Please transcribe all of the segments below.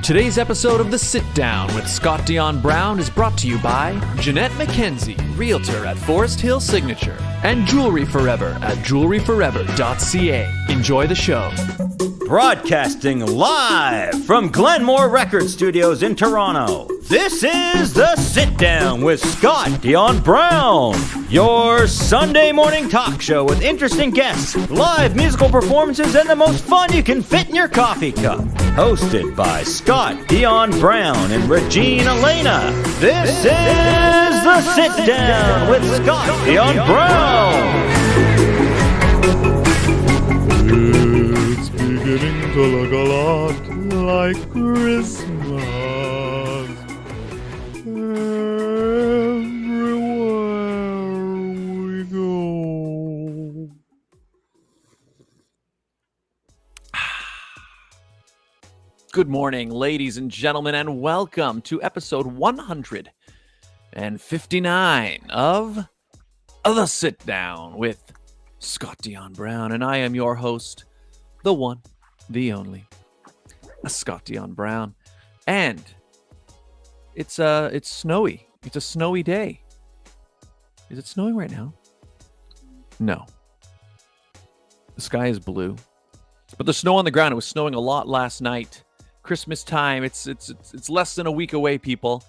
Today's episode of The Sit Down with Scott Dion Brown is brought to you by Jeanette McKenzie, Realtor at Forest Hill Signature, and Jewelry Forever at jewelryforever.ca. Enjoy the show. Broadcasting live from Glenmore Record Studios in Toronto, this is The Sit Down with Scott Dion Brown, your Sunday morning talk show with interesting guests, live musical performances, and the most fun you can fit in your coffee cup. Hosted by Scott Dion Brown and Regine Alaina, this is The Sit Down with Scott Dion Brown. It's beginning to look a lot like Christmas everywhere we go. Good morning, ladies and gentlemen, and welcome to episode 159 of The Sit Down with Scott Dion Brown, and I am your host, the one, the only, Scott Dion Brown. And it's snowy. It's a snowy day. Is it snowing right now? No. The sky is blue, but the snow on the ground. It was snowing a lot last night. Christmas time. It's less than a week away, people.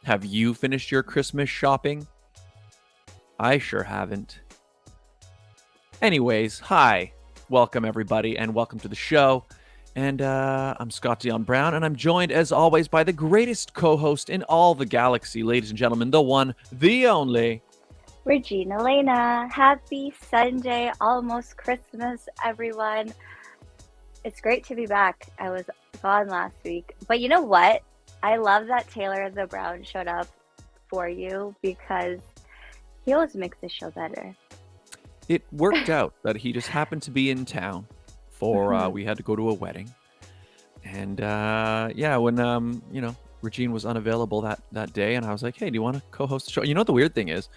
Have you finished your Christmas shopping? I sure haven't. Anyways, hi. Welcome, everybody, and welcome to the show. And I'm Scott Dion Brown, and I'm joined, as always, by the greatest co-host in all the galaxy, ladies and gentlemen, the one, the only, Regine Alaina. Happy Sunday, almost Christmas, everyone. It's great to be back. I was gone last week. But you know what? I love that Taylor the Brown showed up for you because he always makes the show better. It worked out that he just happened to be in town for, we had to go to a wedding. And when, Regine was unavailable that day, and I was like, hey, do you want to co-host the show? You know what the weird thing is?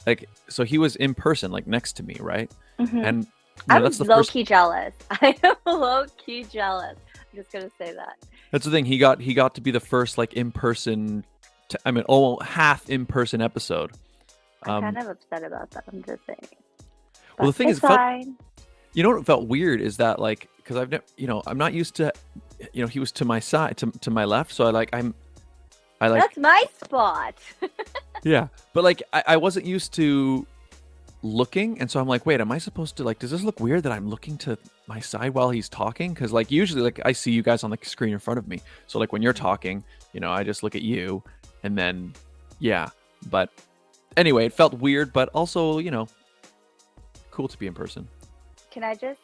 Like, so he was in person, like next to me, right? Mm-hmm. And I'm low-key jealous. I am low-key jealous. I'm just going to say that. That's the thing. He got to be the first, like, in-person, half in-person episode. I'm kind of upset about that. I'm just saying. Well, the thing is, you know what felt weird is that, like, because I've never, I'm not used to, he was to my side, to my left, so I like. That's my spot. Yeah, but like I wasn't used to looking, and so I'm like, wait, am I supposed to, like, does this look weird that I'm looking to my side while he's talking? Because like usually, like, I see you guys on the screen in front of me, so like when you're talking, I just look at you, and then but anyway, it felt weird, but also cool to be in person. Can I just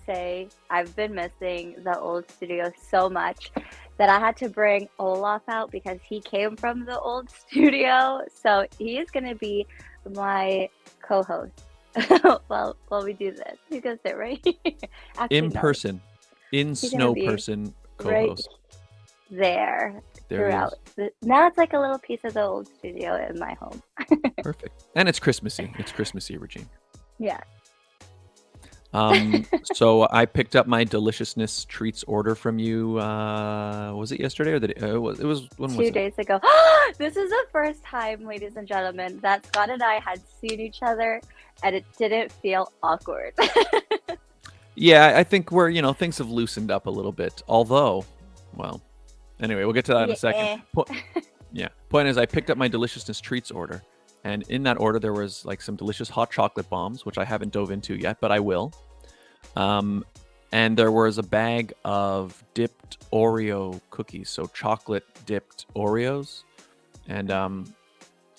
say I've been missing the old studio so much that I had to bring Olaf out because he came from the old studio. So he is going to be my co-host while we do this. He's going to sit right here. Actually, in person, in snow person co-host. Right there throughout. Now it's like a little piece of the old studio in my home. Perfect. And it's Christmassy. It's Christmassy, Regine. Yeah. So I picked up my deliciousness treats order from you. Was it yesterday or the day? It was when was it? 2 days ago. This is the first time, ladies and gentlemen, that Scott and I had seen each other, and it didn't feel awkward. Yeah, I think we're things have loosened up a little bit. Although, well, anyway, we'll get to that in a second. Point is, I picked up my deliciousness treats order. And in that order, there was like some delicious hot chocolate bombs, which I haven't dove into yet, but I will. And there was a bag of dipped Oreo cookies, so chocolate dipped Oreos. And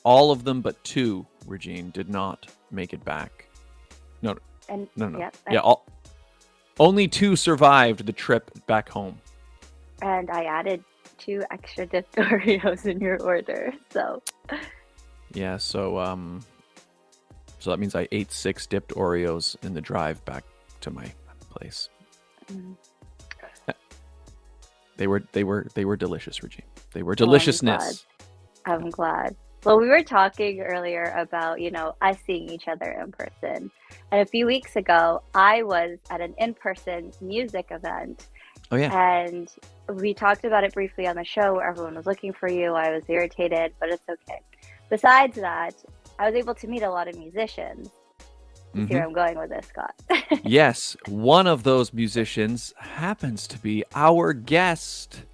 all of them but two, Regine, did not make it back. No. Yep, only two survived the trip back home. And I added 2 extra dipped Oreos in your order, so... Yeah, so that means I ate 6 dipped Oreos in the drive back to my place. Mm. They were delicious, Regine. They were deliciousness. I'm glad. Well, we were talking earlier about, us seeing each other in person. And a few weeks ago, I was at an in-person music event. Oh yeah. And we talked about it briefly on the show where everyone was looking for you. I was irritated, but it's okay. Besides that, I was able to meet a lot of musicians. You see where I'm going with this, Scott? Yes, one of those musicians happens to be our guest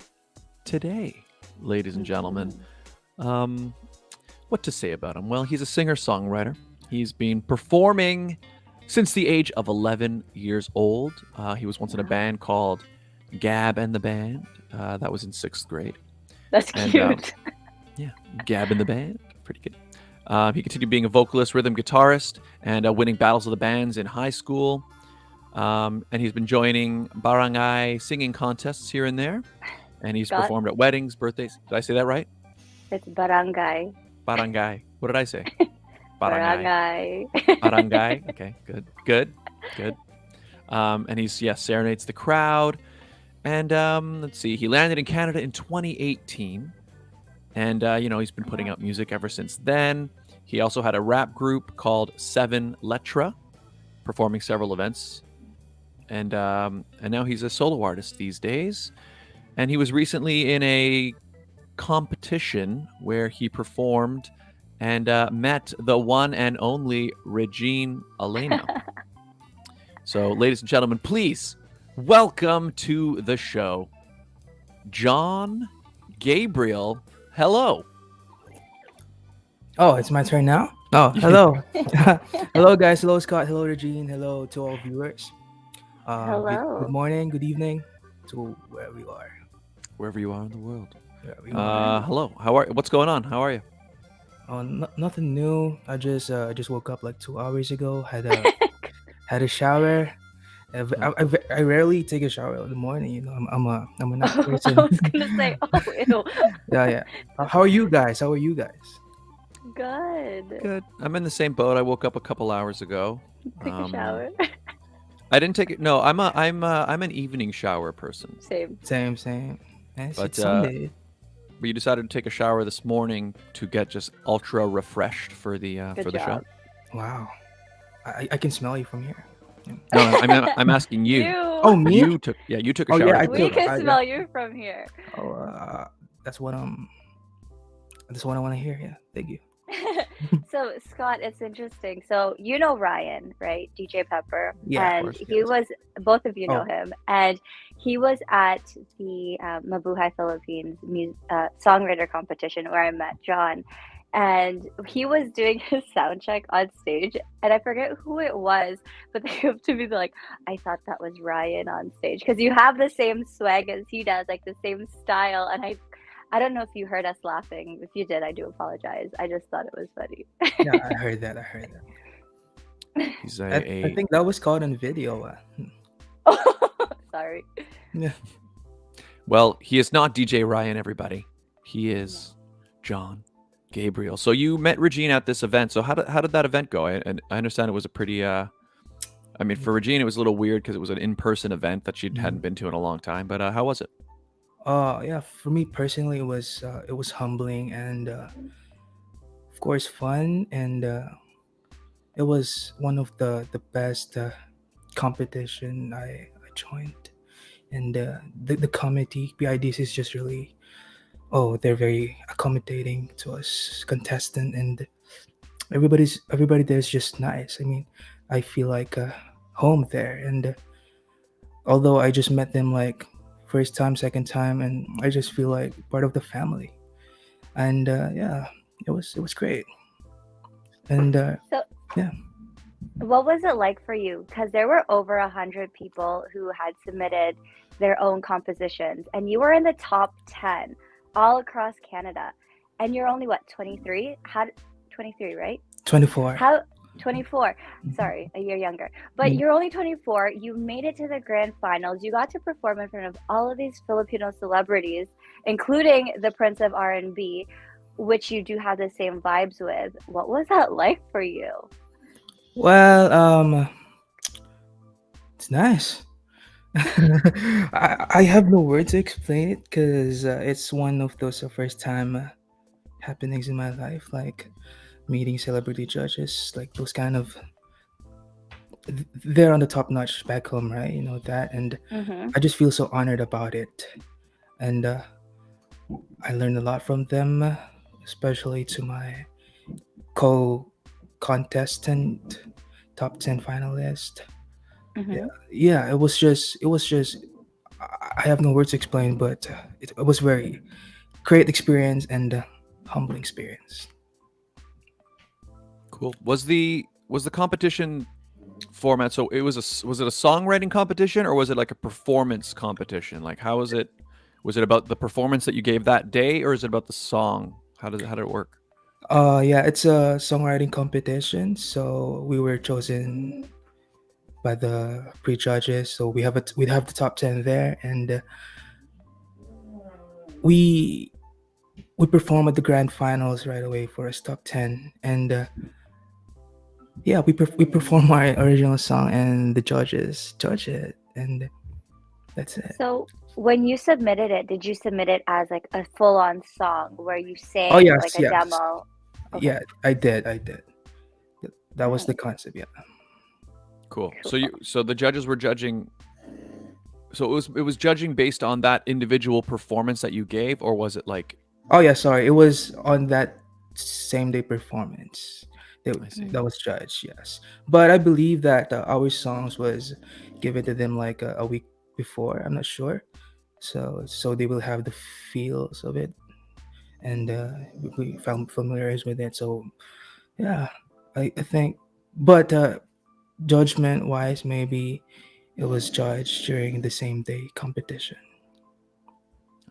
today, ladies and gentlemen. What to say about him? Well, he's a singer-songwriter. He's been performing since the age of 11 years old. He was once in a band called Gab and the Band. That was in 6th grade. That's cute. Yeah, Gab and the Band. Pretty good. He continued being a vocalist, rhythm guitarist, and winning battles of the bands in high school. And he's been joining barangay singing contests here and there. And he's performed at weddings, birthdays. Did I say that right? It's barangay. Barangay. What did I say? Barangay. Barangay. Okay, good. And he's, serenades the crowd. And let's see, he landed in Canada in 2018. And, he's been putting out music ever since then. He also had a rap group called Seven Letra, performing several events. And now he's a solo artist these days. And he was recently in a competition where he performed and met the one and only Regine Alaina. So, ladies and gentlemen, please welcome to the show, John Gabriel. Hello. Oh, it's my turn now? Oh, hello. Hello, guys. Hello, Scott. Hello, Regine. Hello to all viewers. Hello. Good morning, good evening to wherever you are. Wherever you are in the world. Hello. Hello. What's going on? How are you? Oh, nothing new. I just woke up like 2 hours ago. Had a shower. I rarely take a shower in the morning. I'm a night person. I was gonna say, ew. Yeah. How are you guys? Good. I'm in the same boat. I woke up a couple hours ago. Take a shower. I didn't take it. No, I'm an evening shower person. Same. It's But Sunday. you decided to take a shower this morning to get just ultra refreshed for the Good show. job. Wow. I can smell you from here. No, I'm asking you. Oh, me? You took a Oh, shower. yeah, I We took- can I- smell you from here. Oh, that's what I want to hear. Yeah, thank you. So, Scott, it's interesting. So, you know Ryan, right? DJ Pepper. Yeah, of And course, he yes. was, both of you know Oh. him. And he was at the Mabuhay Philippines songwriter competition where I met John. And he was doing his sound check on stage. And I forget who it was, but they came up to me, they're like, I thought that was Ryan on stage. Because you have the same swag as he does, like the same style. And I don't know if you heard us laughing. If you did, I do apologize. I just thought it was funny. Yeah, I heard that. He's I think that was caught on video. Sorry. Yeah. Well, he is not DJ Ryan, everybody. He is John Gabriel. So you met Regine at this event. So how did that event go? I understand it was a pretty. For Regine, it was a little weird because it was an in-person event that she hadn't been to in a long time. But how was it? Yeah. For me personally, it was humbling and of course fun, and it was one of the best competition I joined, and the committee PIDs is just really they're very accommodating to us contestant, and everybody there is just nice. I mean, I feel like home there, and although I just met them like first time, second time, and I just feel like part of the family, and it was great. And What was it like for you? Because there were over 100 people who had submitted their own compositions, and you were in the top 10 all across Canada. And you're only, what, 23? 23, right? 24. 24. Sorry, a year younger. But you're only 24. You made it to the grand finals. You got to perform in front of all of these Filipino celebrities, including the Prince of R&B, which you do have the same vibes with. What was that like for you? Well, it's nice. I have no words to explain it because it's one of those first time happenings in my life, like meeting celebrity judges, like those kind of they're on the top notch back home, right? You know that, and Mm-hmm. I just feel so honored about it. And I learned a lot from them, especially to my co contestant, top 10 finalist. Yeah, Mm-hmm. yeah. It was just. I have no words to explain, but it was very great experience and humbling experience. Cool. Was the competition format, so was it a songwriting competition or was it like a performance competition? Like how was it? Was it about the performance that you gave that day, or is it about the song? How did it work? Yeah, it's a songwriting competition. So we were chosen by the pre-judges. So we have the top 10 there, and we we perform at the grand finals right away for us top 10. And yeah, we perform our original song, and the judges judge it, and that's it. So when you submitted it, did you submit it as like a full-on song where you Oh sang like yes, a yes, demo? Okay. yeah, I did. That was the Nice. concept. Yeah. Cool. So Cool. the judges were judging. So it was judging based on that individual performance that you gave, or was it like? Oh yeah, sorry. It was on that same day performance that I see. that was judged. Yes, but I believe that our songs was given to them like a week before. I'm not sure, so they will have the feels of it, and we found familiarized with it. So yeah, I think, but judgment wise, maybe it was judged during the same day competition.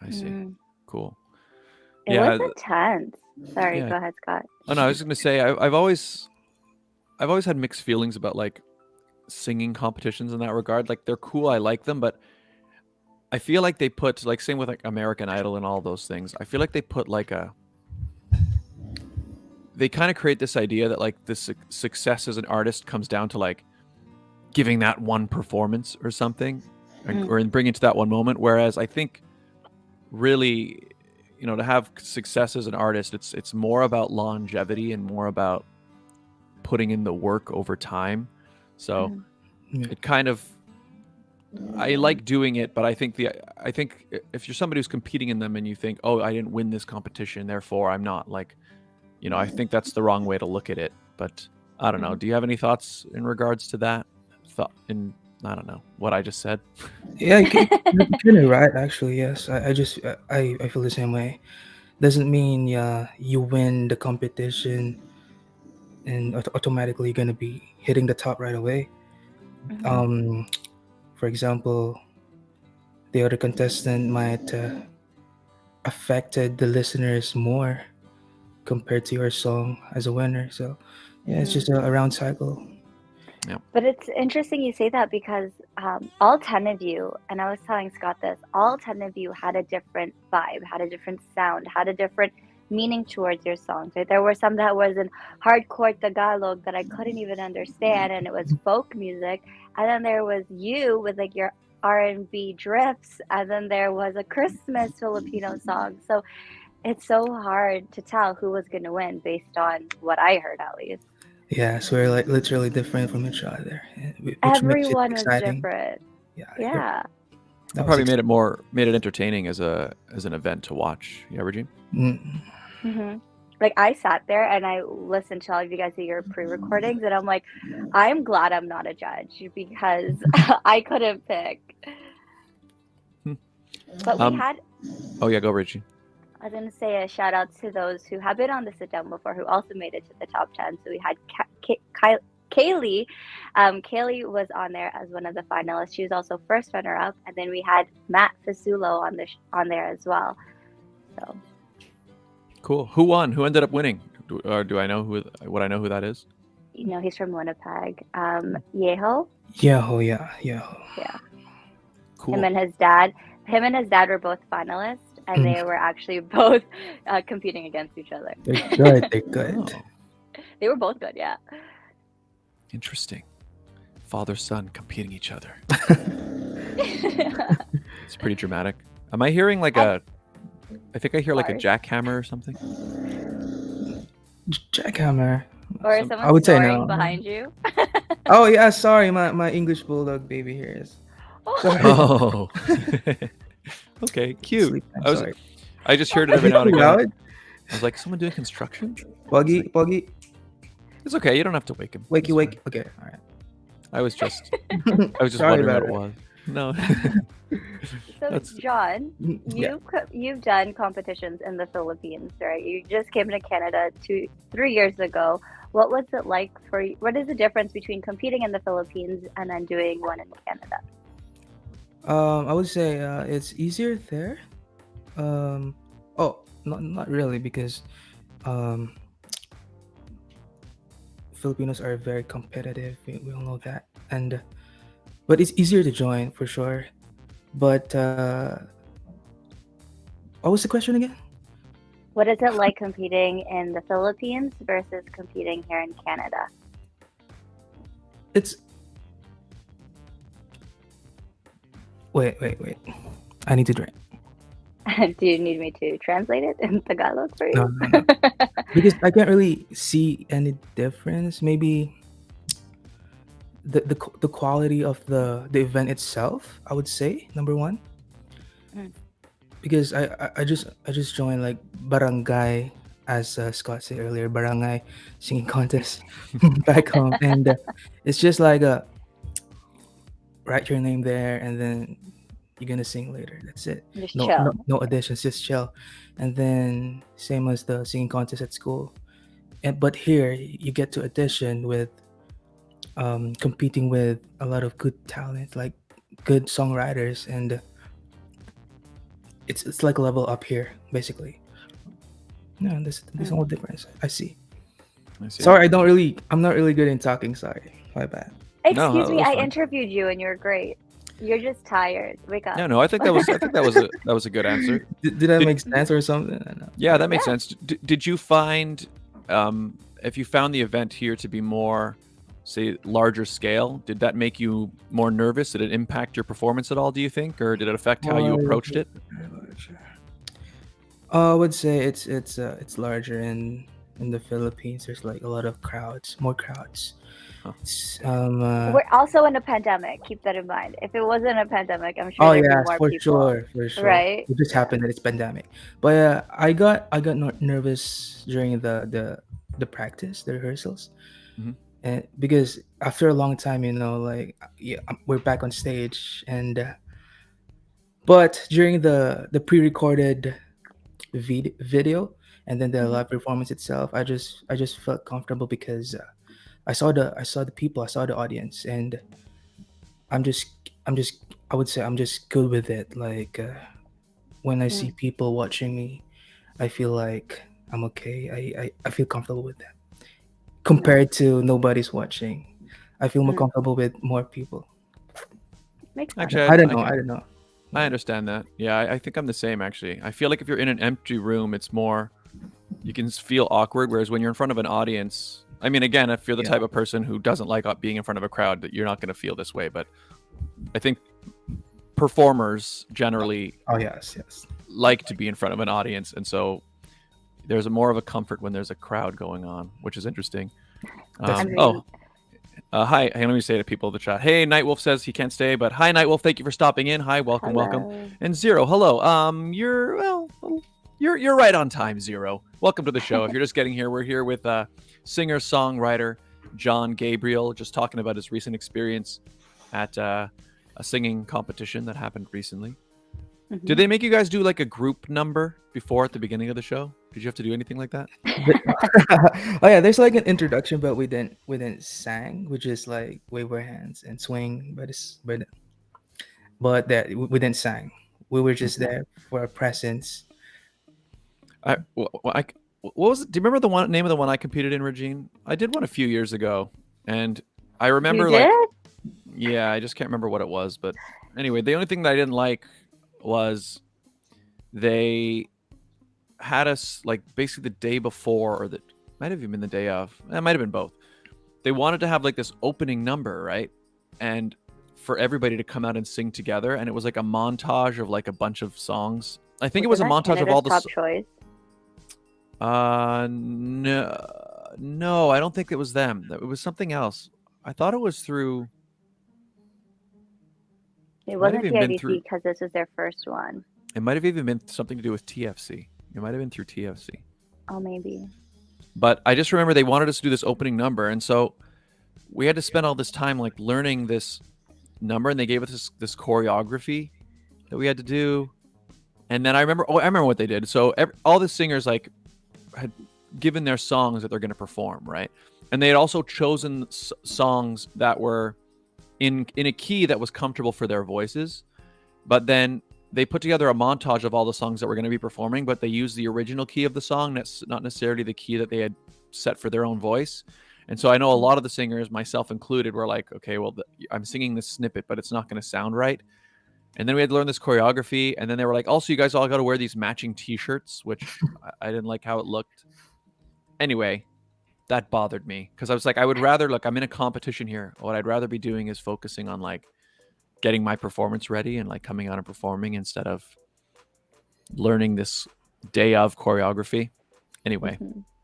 I see. Mm. Cool. It was Yeah. intense. Sorry, Yeah. go ahead, Scott. Oh no, I was just gonna say I've always had mixed feelings about like singing competitions in that regard. Like they're cool, I like them, but I feel like they put, like, same with like American Idol and all those things. I feel like they put like they kind of create this idea that like the success as an artist comes down to like giving that one performance or something, Mm. or in bringing to that one moment. Whereas I think really, to have success as an artist, it's more about longevity and more about putting in the work over time. So Mhm. Yeah. it kind of, I like doing it, but I think if you're somebody who's competing in them and you think, oh, I didn't win this competition, therefore I'm not like, I think that's the wrong way to look at it. But I don't know. Mhm. Do you have any thoughts in regards to that? I don't know what I just said. Yeah, you're kind of right. Actually, yes. I just I feel the same way. Doesn't mean you win the competition and automatically you're gonna be hitting the top right away. Mhm. Um, for example, the other contestant might affected the listeners more compared to your song as a winner. So yeah, it's just Mhm. a round cycle. Yeah. But it's interesting you say that because all 10 of you, and I was telling Scott this, all 10 of you had a different vibe, had a different sound, had a different meaning towards your songs. Right? There were some that was in hardcore Tagalog that I couldn't even understand, and it was folk music. And then there was you with like your R&B drifts, and then there was a Christmas Filipino song. So it's so hard to tell who was going to win based on what I heard, at least. Yeah, so we're like literally different from each other, which makes it Everyone was exciting. different. Yeah, Yeah. It that was probably made it entertaining as an event to watch. Yeah, Regine? mm, Hmm. Like I sat there and I listened to all of you guys do your pre-recordings, and I'm like, I'm glad I'm not a judge because I couldn't pick. Hmm. But we had, Oh yeah, go Regine. I was going to say a shout out to those who have been on the sit down before who also made it to the top 10. So we had Kaylee. Kaylee was on there as one of the finalists. She was also first runner up. And then we had Matt Fasulo on there as well. So Cool. Who won? Who ended up winning? Do I know who? Would I know who that is? he's from Winnipeg. Yeho. yeah, oh yeah, yeah. Yeah. Cool. Him and his dad were both finalists, and Mm. they were actually both competing against each other. They're good. They're good. Oh, They were both good, yeah. interesting. Father son competing each other. It's pretty dramatic. Am I hearing like I think I hear like a Sorry. jackhammer or something. Jackhammer. Or is Some, I someone would say snoring no. behind you? Oh yeah, sorry, my English bulldog baby here is. Sorry. oh, okay, cute. Sleep time. Sorry. I just heard it Is every it now and too again. loud? I was like, someone doing construction? Poggy, like- Poggy, It's okay. You don't have to wake him. wakey, It's wake. fine. Okay, all right. I was just Sorry wondering what about it it. was. No. So, That's- John, Yeah. you've done competitions in the Philippines, right? You just came to Canada 3 years ago. What was it like for you? What is the difference between competing in the Philippines and then doing one in Canada? I would say it's easier there. Oh, not really because um, Filipinos are very competitive. We all know that, and but it's easier to join for sure. But what was the question again? What is it like competing in the Philippines versus competing here in Canada? It's wait. I need to drink. Do you need me to translate it in Tagalog for you? No. Because I can't really see any difference. Maybe the quality of the event itself. I would say number one. Mm. Because I just joined like barangay, as Scott said earlier, barangay singing contest back home, and it's just like write your name there and then you're gonna sing later. That's it. Just No, chill. no additions, just chill. And then same as the singing contest at school. And but here you get to audition with competing with a lot of good talent, like good songwriters, and it's like a level up here, basically. No, there's no difference. I see. I see. Sorry, I'm not really good in talking. Sorry, my bad. No, Excuse me, that's I fine. interviewed you and you're great. You're just tired. Wake up. No, I think that was a good answer. Did that make sense or something? I don't know. Yeah, that makes Yeah. sense. Did you find, if you found the event here to be more, say, larger scale, did that make you more nervous? Did it impact your performance at all, do you think? Or did it affect how you approached it? I would say it's larger in the Philippines. There's like a lot of crowds, more crowds. Huh. It's, We're also in a pandemic. Keep that in mind. If it wasn't a pandemic, I'm sure oh there'd yeah, be more for people. sure. Right? It just happened that it's pandemic. But I got nervous during the practice, the rehearsals, Mhm. and because after a long time, like we're back on stage, and but during the pre-recorded video and then the Mhm. live performance itself, I just felt comfortable because I saw the people, I saw the audience, and I'm just I would say I'm just good with it. Like when I see people watching me, I feel like I'm okay. I feel comfortable with that. Compared to nobody's watching, I feel more comfortable with more people. Makes sense. Actually, I don't know. I understand that. Yeah, I think I'm the same, actually. I feel like if you're in an empty room, it's more, you can feel awkward, whereas when you're in front of an audience, I mean, again, if you're the Yeah. type of person who doesn't like being in front of a crowd, that you're not going to feel this way. But I think performers generally Oh yes. like to be in front of an audience, and so there's more of a comfort when there's a crowd going on, which is interesting. Agreed. Hi. Hey, let me say to people in the chat. Hey, Nightwolf says he can't stay, but hi, Nightwolf. Thank you for stopping in. Hi, welcome. Hello. And Zero, hello. You're right on time, Zero. Welcome to the show. If you're just getting here, we're here with singer-songwriter John Gabriel, just talking about his recent experience at a singing competition that happened recently. Mhm. Did they make you guys do like a group number before at the beginning of the show? Did you have to do anything like that? Oh yeah, there's like an introduction, but we didn't sing. We just like wave our hands and swing, but that we didn't sing. We were just there for our presence. What was it? Do you remember the name of the one I competed in, Regine? I did one a few years ago, and I remember You did? yeah, I just can't remember what it was. But anyway, the only thing that I didn't like was they had us like basically the day before, or that might have even been the day of. It might have been both. They wanted to have like this opening number, right? And for everybody to come out and sing together, and it was like a montage of like a bunch of songs. I think it was a Wasn't that montage of all the Canada's top choice. no, No, I don't think it was them. It was something else. I thought it was through. It Might have wasn't even been PIDC through. because this was their first one. It might have even been something to do with TFC. It might have been through TFC. Oh, maybe. But I just remember they wanted us to do this opening number, and so we had to spend all this time like learning this number, and they gave us this choreography that we had to do. And then I remember what they did. So all the singers like had given their songs that they're going to perform, right? And they had also chosen songs that were in a key that was comfortable for their voices. But then they put together a montage of all the songs that were going to be performing, but they used the original key of the song. That's not necessarily the key that they had set for their own voice. And so I know a lot of the singers, myself included, were like, okay, well, I'm singing this snippet, but it's not going to sound right. And then we had to learn this choreography. And then they were like, also, you guys all got to wear these matching T-shirts, which I didn't like how it looked. Anyway, that bothered me because I was like, I would rather, look, I'm in a competition here. What I'd rather be doing is focusing on like getting my performance ready and like coming out and performing instead of learning this day of choreography. Anyway,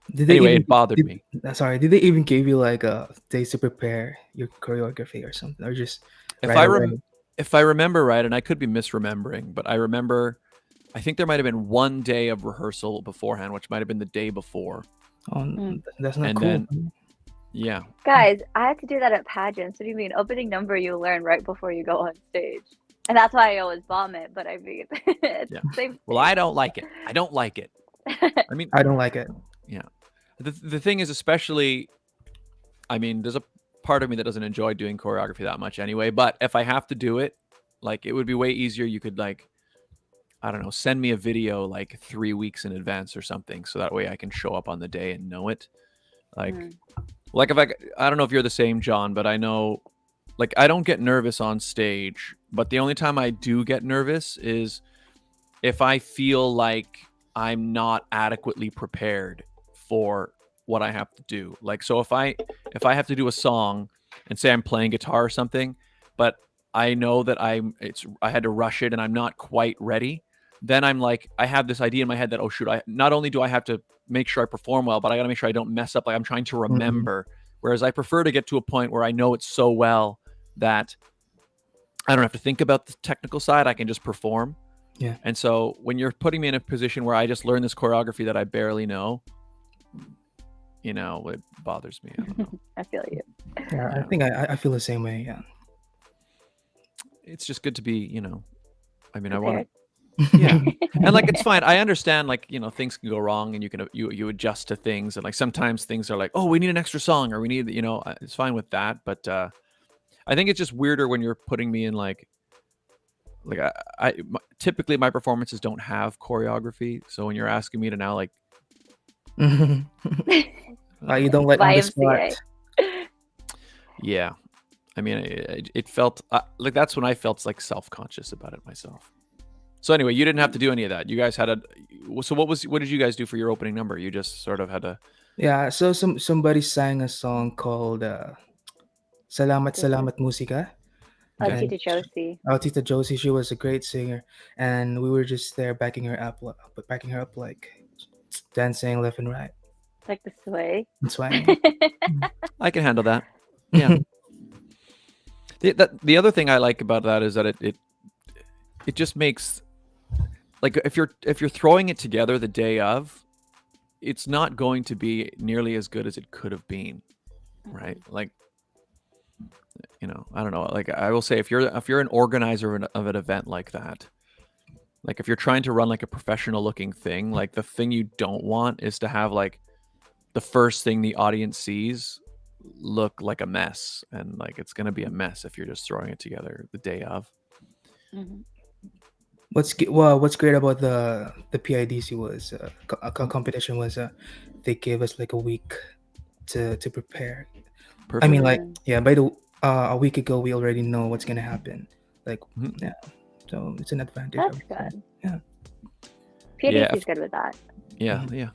it bothered me. Sorry, did they even give you like a days to prepare your choreography or something, or just if I remember right, and I could be misremembering, but I remember, I think there might have been one day of rehearsal beforehand, which might have been the day before. Oh, that's not And cool. then, yeah. Guys, I had to do that at pageants. What do you mean? Opening number you learn right before you go on stage. And that's why I always bomb it. But I mean, it's the same. Well, I don't like it. I don't like it. I mean, I don't like it. Yeah. The thing is, especially, I mean, there's a part of me that doesn't enjoy doing choreography that much anyway. But if I have to do it, like, it would be way easier. You could, like, I don't know, send me a video like 3 weeks in advance or something. So that way I can show up on the day and know it. Like, if I don't know if you're the same, John, but I know, like, I don't get nervous on stage. But the only time I do get nervous is if I feel like I'm not adequately prepared for what I have to do. Like, so if I have to do a song and say I'm playing guitar or something, but I know that I had to rush it and I'm not quite ready, then I'm like, I have this idea in my head that, oh shoot, not only do I have to make sure I perform well, but I got to make sure I don't mess up. Like, I'm trying to remember. Whereas I prefer to get to a point where I know it so well that I don't have to think about the technical side. I can just perform. Yeah. And so when you're putting me in a position where I just learn this choreography that I barely know, you know, it bothers me. I don't know. I feel you. Yeah, I think I feel the same way. Yeah. It's just good to be, you know, I mean, Prepared. I want to. Yeah. And like, it's fine. I understand, like, you know, things can go wrong and you adjust to things. And like, sometimes things are like, oh, we need an extra song, or we need, you know, it's fine with that. But I think it's just weirder when you're putting me in like typically my performances don't have choreography. So when you're asking me to now, like, You don't let on the YMCA. spot. yeah, I mean, it felt like that's when I felt like self-conscious about it myself. So anyway, you didn't have to do any of that. You guys had so what did you guys do for your opening number? You just sort of had to. Yeah, so somebody sang a song called Salamat Salamat Musika. Oh, Okay. Tita Josie. Tita Josie, she was a great singer, and we were just there backing her up like dancing left and right. Like the sway. That's why. I can handle that. Yeah. The other thing I like about that is that it just makes, like, if you're throwing it together the day of, it's not going to be nearly as good as it could have been, right? Like, you know, I don't know. Like, I will say, if you're an organizer of an event like that, like, if you're trying to run like a professional looking thing, like, the thing you don't want is to have like the first thing the audience sees look like a mess, and like, it's going to be a mess if you're just throwing it together the day of. What's great about the PIDC was competition was they gave us like a week to prepare. Perfect. I mean, like, yeah, by the a week ago we already know what's gonna happen. Like, yeah, so it's an advantage. That's I would say. good. Yeah. PDC is good with that. Yeah, yeah.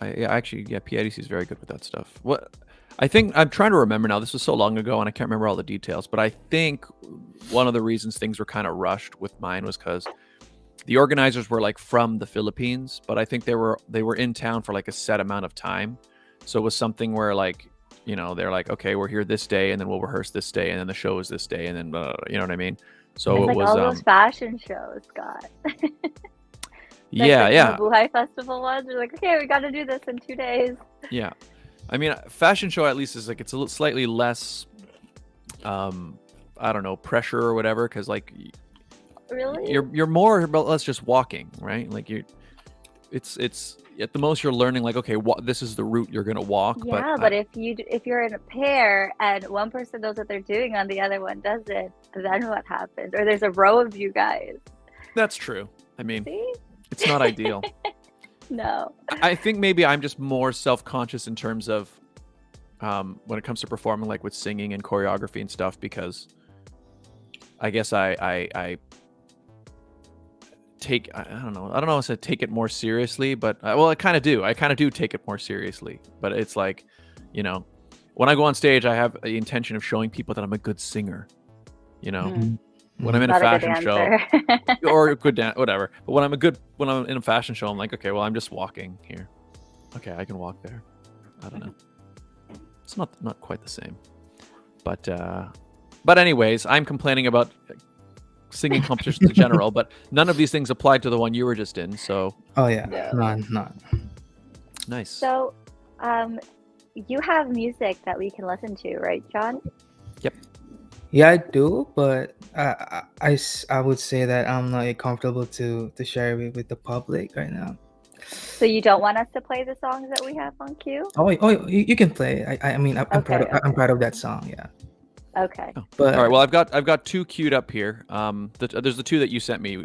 PIDC is very good with that stuff. What I think, I'm trying to remember now, this was so long ago and I can't remember all the details, but I think one of the reasons things were kind of rushed with mine was because the organizers were like from the Philippines, but I think they were in town for like a set amount of time. So it was something where like, you know, they're like, okay, we're here this day, and then we'll rehearse this day, and then the show is this day, and then you know what I mean. So It's it like was all those fashion shows, Scott. yeah, like yeah, the Buhai Festival ones. We're like, okay, we got to do this in 2 days. yeah. I mean, fashion show at least is like it's a little slightly less, I don't know, pressure or whatever, because like Really? you're more or less just walking, right? Like it's at the most you're learning like, okay, this is the route you're gonna walk. Yeah, but if you're in a pair and one person knows what they're doing and the other one doesn't, then what happens? Or there's a row of you guys. That's true. I mean, See? it's not ideal. No. I think maybe I'm just more self-conscious in terms of when it comes to performing, like with singing and choreography and stuff, because I guess I take, I don't know if I take it more seriously, but well, I kind of do take it more seriously. But it's like, you know, when I go on stage, I have the intention of showing people that I'm a good singer, you know. When I'm in a fashion show or a good dance, whatever. But when I'm in a fashion show, I'm like, okay, well, I'm just walking here. Okay, I can walk there. I don't know. It's not quite the same. But anyways, I'm complaining about singing competitions in general, but none of these things apply to the one you were just in. So. Oh yeah, none. Nice. So, you have music that we can listen to, right, John? Yep. Yeah, I do, but I would say that I'm not comfortable to share it with the public right now. So you don't want us to play the songs that we have on cue? Oh, you can play. I mean, I'm proud. I'm proud of that song. Yeah. Okay. But all right. Well, I've got two queued up here. There's the two that you sent me.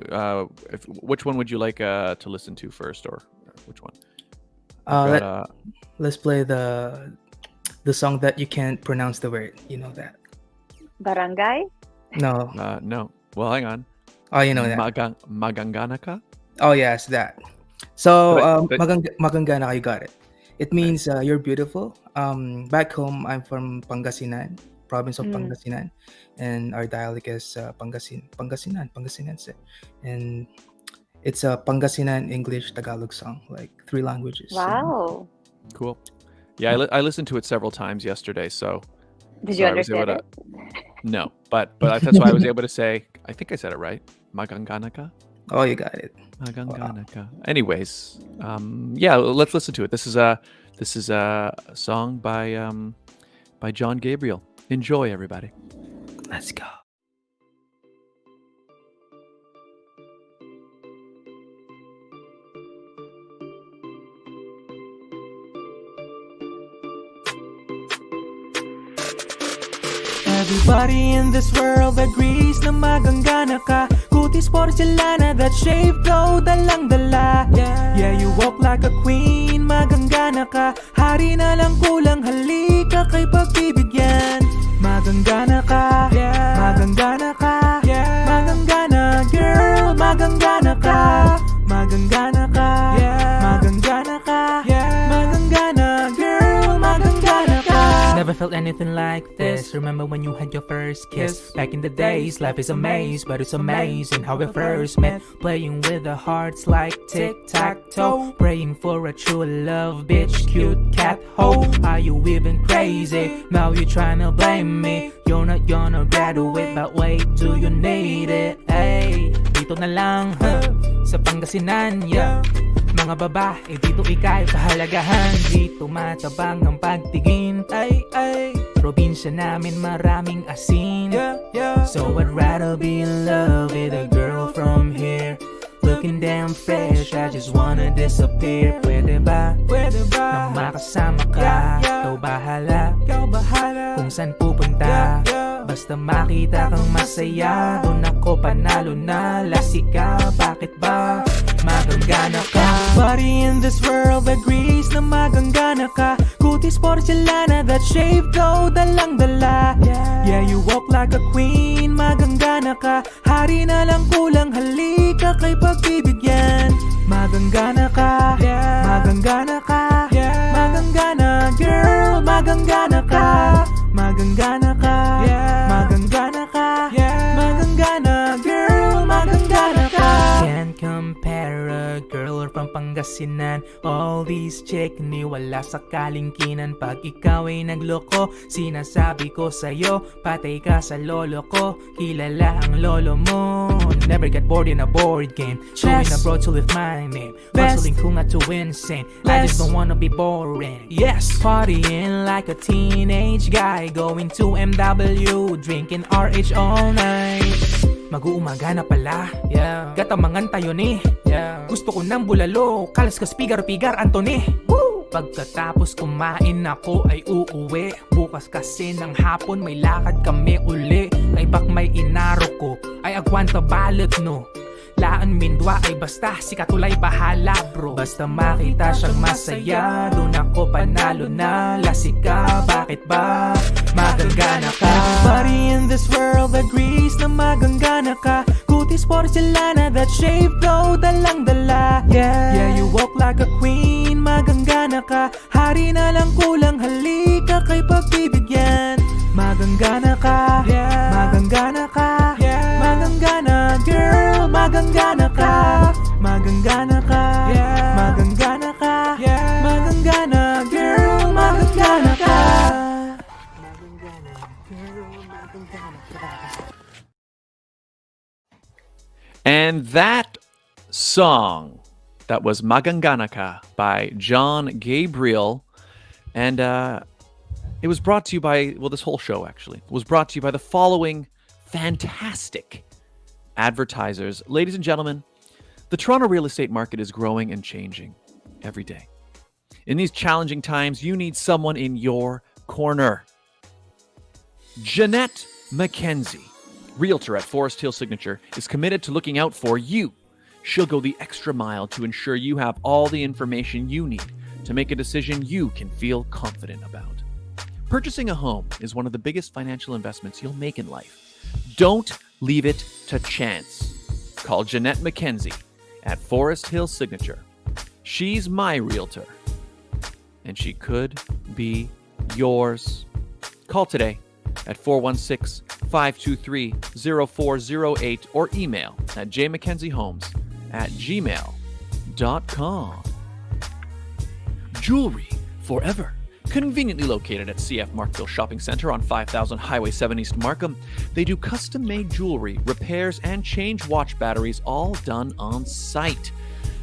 Which one would you like to listen to first, or which one? Let's play the song that you can't pronounce the word. You know that. Barangay? No. No. Well, hang on. Oh, you know that. Maganganaka? Oh, yes, that. So, But- Magangana, you got it. It means you're beautiful. Back home, I'm from Pangasinan, province of Pangasinan, and our dialect is Pangasinense, and it's a Pangasinan English Tagalog song, like 3 languages. Wow. Cool. Yeah, I listened to it several times yesterday, so. Did you understand it? No, but that's why I was able to say. I think I said it right. Maganganaka. Oh, you got it. Maganganaka. Anyways, yeah, let's listen to it. This is a song by John Gabriel. Enjoy, everybody. Let's go. Everybody in this world agrees na magangana ka. Kutis porcelana, that shape glow, dalang dala. Yeah, you walk like a queen, magangana ka. Hari na lang kulang, halika kay pagbibigyan. Magangana ka, magangana ka, magangana girl, magangana ka. Magangana ka, magangana ka, magangana girl, magangana ka. Never felt anything like this. Remember when you had your first kiss? Back in the days, life is a maze, but it's amazing how we first met. Playing with our hearts like tic-tac-toe. Praying for a true love, bitch, cute cat ho. Are you even crazy? Now you tryna blame me. You're not gonna graduate, but wait, do you need it? Ay, dito na lang, sa Pangasinan, yeah. Mga babae, dito ika'y kahalagahan. Dito matabang ang pagtingin. Ay, probinsya namin maraming asin. So I'd rather be in love with a girl from here. Looking damn fresh, I just wanna disappear. Pwede ba na makasama ka? Ikaw bahala kung saan pupunta. Basta makita kang masaya, doon ako panalo na. Lasi ka, bakit ba? Magangana ka. Everybody in this world agrees na magangana ka. Kutis porcelana, that shape glow, dalang dala. Yeah, you walk like a queen, magangana ka. Hari na lang kulang, halika kay pagbibigyan. Magangana ka, magangana ka, magangana girl, magangana ka. Magangana ka, magangana ka, magangana girl, magangana ka. Can't compare a girl from Pangasinan. All these chick ni wala sa kalingkinan. Pag ikaw ay nagloko, sinasabi ko sa'yo, patay ka sa lolo ko. Kilala ang lolo mo. Never get bored in a board game. Showing a broad to lift my name. Hustling kung not to insane. I just don't wanna be boring. Yes, partying like a teenage guy. Going to MW, drinking RH all night. Mag-uumaga na pala, yeah. Gatamangan tayo ni, yeah. Gusto ko ng bulalo, kalas kas pigar-pigar Anthony. Woo! Pagkatapos kumain ako ay uuwi. Bukas kasi ng hapon may lakad kami uli. Kay bak may inaro ko, ay agwanta balot no. Laan mindwa ay basta, si katulay bahala bro. Basta makita siyang masaya, doon ako panalo na. Lasik ka, bakit ba? Magagana ka. Everybody in this world agrees na magagana ka. Kutis porcelana, that shape flow, dalang-dala. Yeah, you walk like a queen, magagana ka. Hari na lang kulang, halika kay pagbibigyan. Magagana ka, magagana ka, magagana girl, magagana ka, magagana ka, magagana ka, magagana girl, magagana ka. And that song, that was Maganganaka by John Gabriel. And it was brought to you by, well, this whole show actually was brought to you by the following fantastic advertisers. Ladies and gentlemen, the Toronto real estate market is growing and changing every day. In these challenging times, you need someone in your corner. Jeanette McKenzie, Realtor at Forest Hill Signature, is committed to looking out for you. She'll go the extra mile to ensure you have all the information you need to make a decision you can feel confident about. Purchasing a home is one of the biggest financial investments you'll make in life. Don't leave it to chance. Call Jeanette McKenzie at Forest Hill Signature. She's my realtor, and she could be yours. Call today at 416-523-0408 or email at JMckenziehomes@gmail.com. Jewelry forever. Conveniently located at CF Markville Shopping Center on 5000 Highway 7 East Markham, they do custom-made jewelry, repairs, and change watch batteries, all done on site.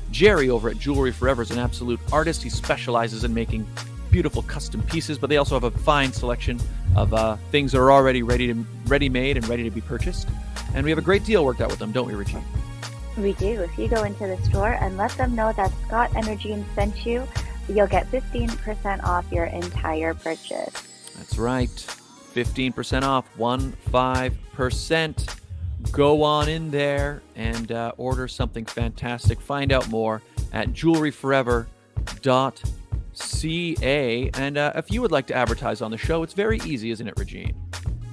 Jerry over at Jewelry Forever is an absolute artist. He specializes in making beautiful custom pieces, but they also have a fine selection of things that are already ready-made and ready to be purchased. And we have a great deal worked out with them, don't we, Regine? We do. If you go into the store and let them know that Scott and Regine sent you, you'll get 15% off your entire purchase. That's right. 15% off, 15%. Go on in there and order something fantastic. Find out more at jewelryforever.ca. And if you would like to advertise on the show, it's very easy, isn't it, Regine?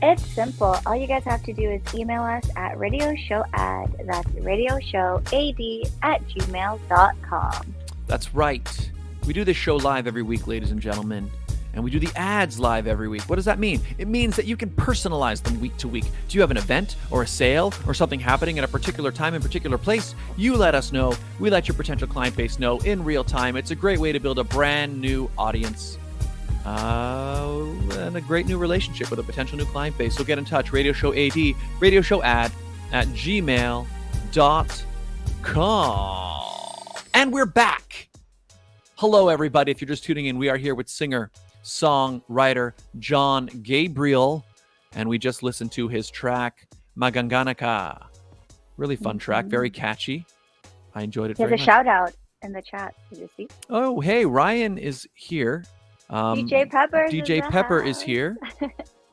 It's simple. All you guys have to do is email us at radioshowad. That's radioshowad@gmail.com. That's right. We do this show live every week, ladies and gentlemen, and we do the ads live every week. What does that mean? It means that you can personalize them week to week. Do you have an event or a sale or something happening at a particular time in a particular place? You let us know. We let your potential client base know in real time. It's a great way to build a brand new audience and a great new relationship with a potential new client base. So get in touch. Radio Show AD, radioshowad@gmail.com. And we're back. Hello, everybody. If you're just tuning in, we are here with singer-songwriter John Gabriel, and we just listened to his track, Maganganaka. Really fun track, very catchy. I enjoyed it very much. There's a shout-out in the chat. Did you see? Oh, hey, Ryan is here. DJ Pepper. DJ Pepper is here.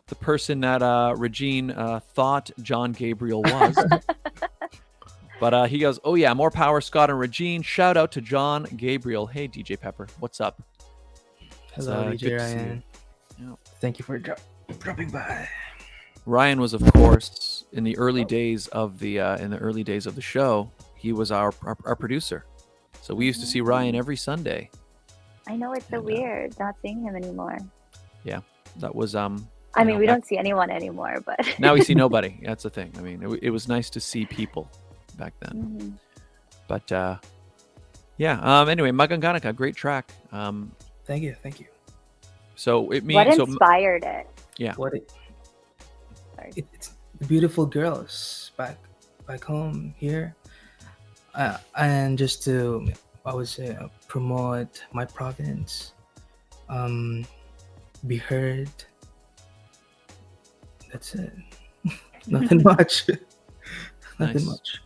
The person that Regine thought John Gabriel was. But he goes, oh yeah, more power, Scott and Regine. Shout out to John Gabriel. Hey, DJ Pepper, what's up? Hello, DJ Ryan. Yep. Thank you for dropping by. Ryan was, of course, in the early days of the show. He was our producer, so we used to see Ryan every Sunday. I know, it's so weird not seeing him anymore. Yeah, that was I mean, we don't see anyone anymore, but now we see nobody. That's the thing. I mean, it was nice to see people back then. Mm-hmm. But Yeah. Anyway, Maganganaka, great track. Thank you, thank you. So it What means so. inspired it? Yeah. What Sorry. it's the beautiful girls back home here, and just to, I would say, promote my province, um, be heard. That's it. Nothing much. Nothing Nice. much.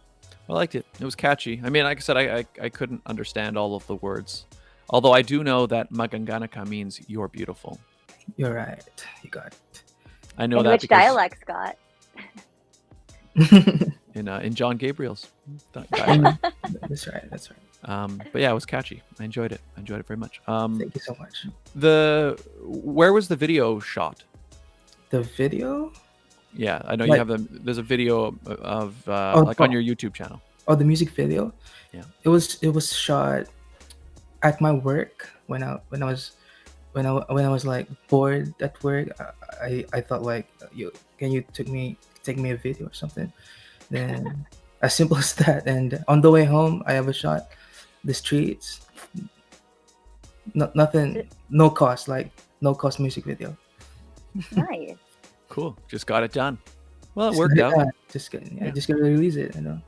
I liked it. It was catchy. I mean, like I said, I couldn't understand all of the words, although I do know that Maganganaka means you're beautiful. You're right. You got I know In that which because dialect, Scott? it. in John Gabriel's dialect. That's right. That's right. But yeah, it was catchy. I enjoyed it. I enjoyed it very much. Thank you so much. Where was the video shot? The video? Yeah, I know you Like- have there's a video of Oh, like on oh. your YouTube channel. Oh, the music video. Yeah. It was shot at my work when I was like bored at work. I thought like, can you take me a video or something? Then as simple as that. And on the way home, I have a shot the streets. Nothing, no cost, like no cost music video. Nice. Cool. Just got it done. Well, it Just worked got- out. Just gonna, Yeah. just gonna release it. You know.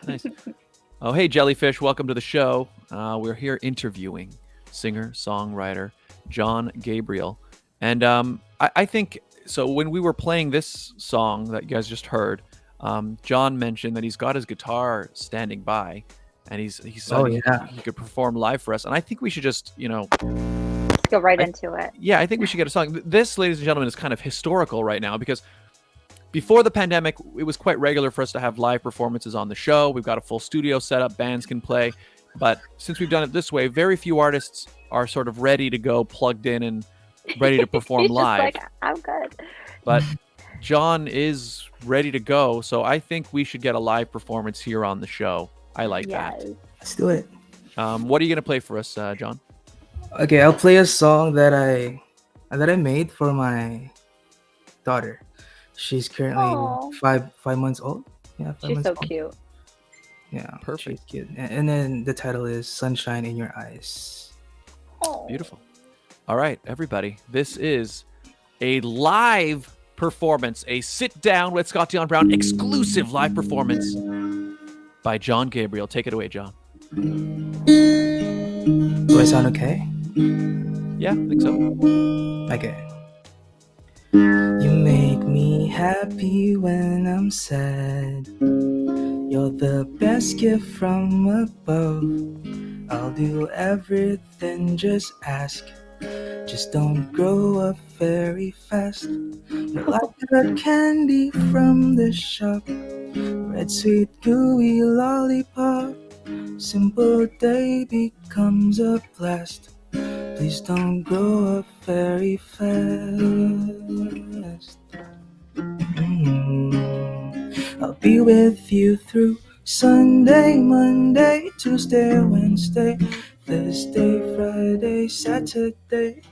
Nice. Oh, hey, Jellyfish. Welcome to the show. We're here interviewing singer, songwriter John Gabriel. And I think, so when we were playing this song that you guys just heard, John mentioned that he's got his guitar standing by and he said Oh, he yeah. could perform live for us. And I think we should just, Go right I- into it. yeah, I think we should get a song. This, ladies and gentlemen, is kind of historical right now because before the pandemic, it was quite regular for us to have live performances on the show. We've got a full studio set up, bands can play. But since we've done it this way, very few artists are sort of ready to go, plugged in and ready to perform He's just live. like, I'm good. But John is ready to go, so I think we should get a live performance here on the show. I like Yes. Let's do it. that. What are you going to play for us, John? Okay, I'll play a song that I made for my daughter. She's currently Aw. 5 months old. Yeah, 5 She's months so old. cute. Yeah, Perfect. She's cute. And then the title is "Sunshine in Your Eyes." Oh. Beautiful. All right, everybody. This is a live performance, a sit down with Scott Dion Brown exclusive live performance by John Gabriel. Take it away, John. Do I sound okay? Yeah, I think so. Okay. You make me happy when I'm sad. You're the best gift from above. I'll do everything, just ask. Just don't grow up very fast. You're like that candy from the shop. Red sweet gooey lollipop. Simple day becomes a blast. Please don't grow up very fast. I'll be with you through Sunday, Monday, Tuesday, Wednesday, Thursday, Friday, Saturday.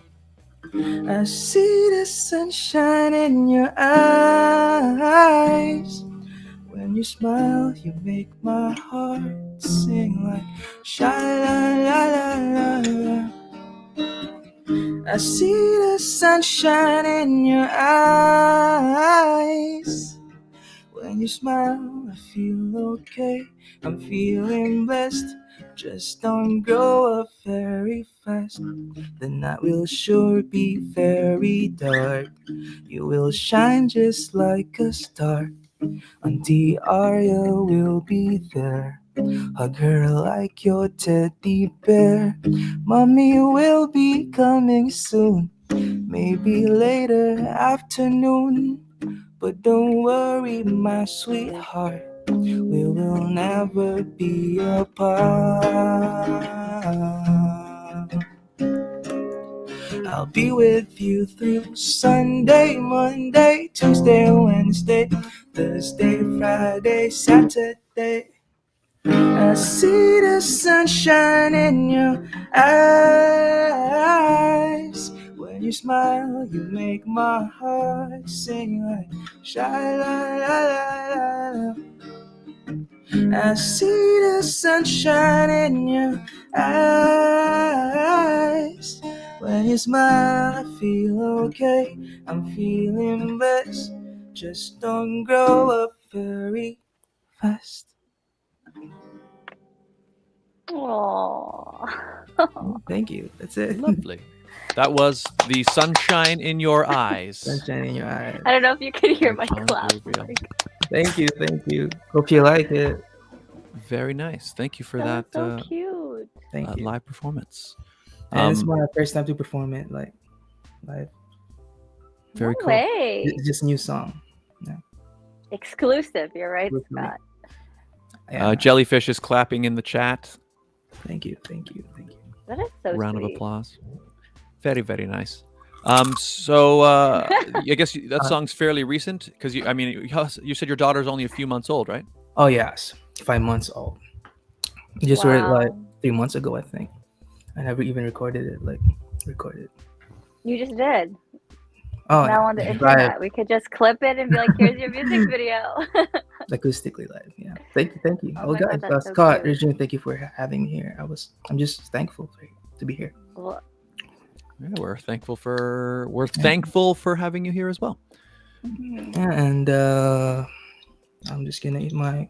I see the sunshine in your eyes. When you smile, you make my heart sing like sha-la-la-la-la. I see the sunshine in your eyes. When you smile, I feel okay. I'm feeling blessed. Just don't grow up very fast. The night will sure be very dark. You will shine just like a star. Auntie Arya will be there. Hug her like your teddy bear. Mommy will be coming soon. Maybe later afternoon. But don't worry, my sweetheart. We will never be apart. I'll be with you through Sunday, Monday, Tuesday, Wednesday, Thursday, Friday, Saturday. I see the sunshine in your eyes. When you smile, you make my heart sing like sha-la-la-la-la. I see the sunshine in your eyes. When you smile, I feel okay. I'm feeling blessed. Just don't grow up very fast. Oh. Thank you. That's it. Lovely. That was The Sunshine in Your Eyes. Sunshine in your eyes. I don't know if you can hear by my John clap. Gabriel. Thank you. Thank you. Hope you like it. Very nice. Thank you for That that, was so cute. Thank you. live performance. And it's my first time to perform it live. Very No cool. way. It's just a new song. Exclusive. You're right, Exclusive. Scott. Yeah. Jellyfish is clapping in the chat. Thank you. Thank you. Thank you. That is so Round sweet. of applause. Very, very nice. So I guess that song's fairly recent because you said your daughter's only a few months old, right? Oh yes, 5 months old. Just wrote it like Wow. 3 months ago, I think. I never even recorded it. You just did. Oh, Now on the live, internet, we could just clip it and be like, "Here's your music video." acoustically live. Yeah. Thank you. Oh Oh, my guys, God, that's so Scott, cute. Regine, thank you for having me here. I'm just thankful to be here. Well, Yeah, we're thankful for having you here as well. mhm. Yeah, and I'm just gonna eat my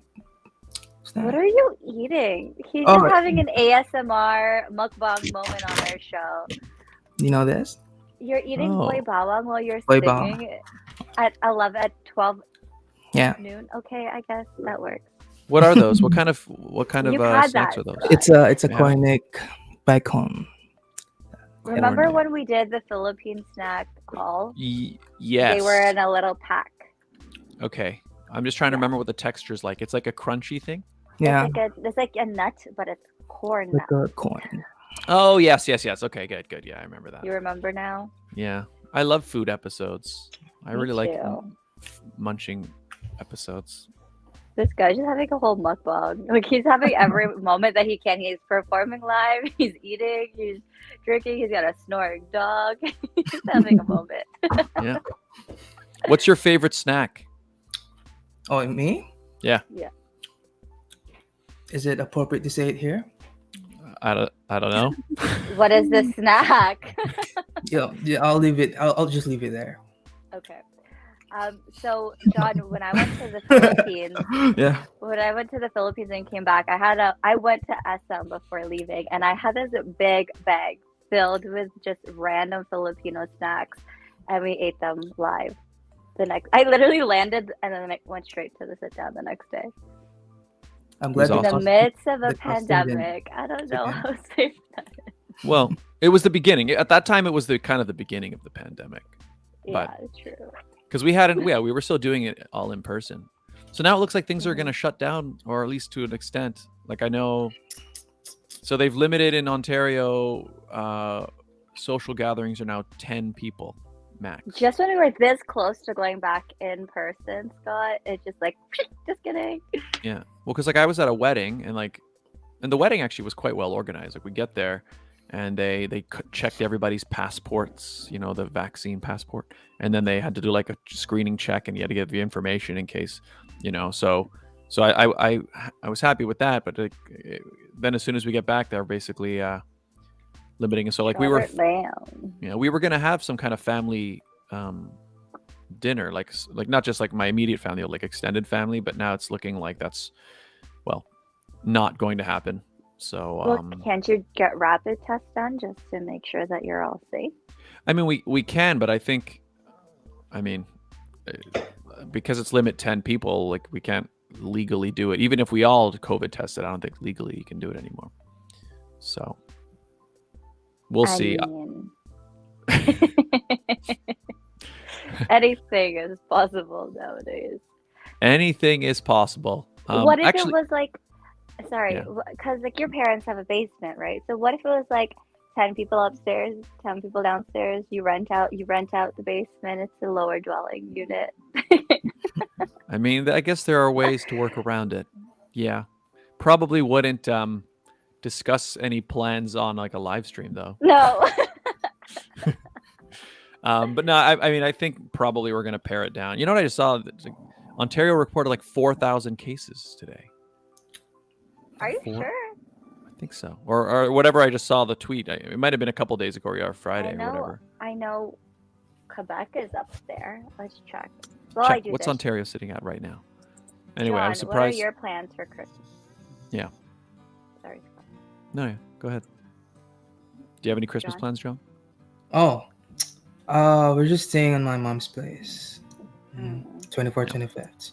snack. What are you eating? He's Oh. just having an ASMR mukbang moment on our show. You know this? You're eating Oh. boy bawang while you're Boy bawang. singing at 12 Yeah. noon. Okay, I guess that works. What are those? What kind of You've had snacks that, are those? Scott. It's a Yeah. cornic bacon. Remember Cornet. when we did the Philippine snack haul? Yes. They were in a little pack. Okay. I'm just trying to remember what the texture's like. It's like a crunchy thing. Yeah, It's like a nut, but it's corn like nut. a corn. Oh, yes. Okay, good. Yeah, I remember that. You remember now? Yeah. I love food episodes. I Me really like too. munching episodes. This guy's just having a whole mukbang. Like he's having every moment that he can. He's performing live. He's eating. He's drinking. He's got a snoring dog. He's having a moment. Yeah. What's your favorite snack? Oh, me? Yeah. Yeah. Is it appropriate to say it here? I don't know. What is the snack? Yeah, I'll leave it. I'll just leave it there. Okay. So John, when I went to the Philippines, Yeah. And came back, I went to SM before leaving, and I had this big bag filled with just random Filipino snacks, and we ate them live. I literally landed and then I went straight to the sit down the next day. I'm was glad In the awesome. midst of a the costume didn't- pandemic. I don't know how safe that is. Well, it was the beginning. At that time, it was the beginning of the pandemic. Yeah, But- it's true. Because we were still doing it all in person. So now it looks like things are going to shut down, or at least to an extent. Like I know, so they've limited in Ontario. Social gatherings are now 10 people max. Just when we were this close to going back in person, Scott, it's just like, just kidding. Yeah. Well, because I was at a wedding and the wedding actually was quite well organized. Like we get there and they checked everybody's passports, the vaccine passport. And then they had to do like a screening check and you had to give the information in case, so I was happy with that. But then as soon as we get back, they're basically limiting us. So like we were going to have some kind of family dinner, like not just like my immediate family, like extended family, but now it's looking like that's not going to happen. So Well, can't you get rapid tests done just to make sure that you're all safe? I mean we can, but I think because it's limit 10 people, like we can't legally do it. Even if we all COVID tested, I don't think legally you can do it anymore. So we'll see. mean, anything is possible nowadays. Anything is possible. What if actually, it was like, sorry, Yeah. because like your parents have a basement, right? So what if it was like 10 people upstairs, 10 people downstairs? You rent out the basement. It's a lower dwelling unit. I mean, I guess there are ways to work around it. Yeah. Probably wouldn't discuss any plans on like a live stream though. No. But no, I mean, I think probably we're going to pare it down. You know what I just saw? Ontario reported like 4,000 cases today. Are you 4? sure? I think so. Or whatever. I just saw the tweet. It might have been a couple days ago or Friday or whatever. I know Quebec is up there. Let's check. Well, I Check. do What's this. Ontario sitting at right now? Anyway, John, I was surprised. what are your plans for Christmas? Yeah. Sorry. No, yeah. Go ahead. Do you have any Christmas John? plans, Joe? Oh, we're just staying in my mom's place. 24th, 25th.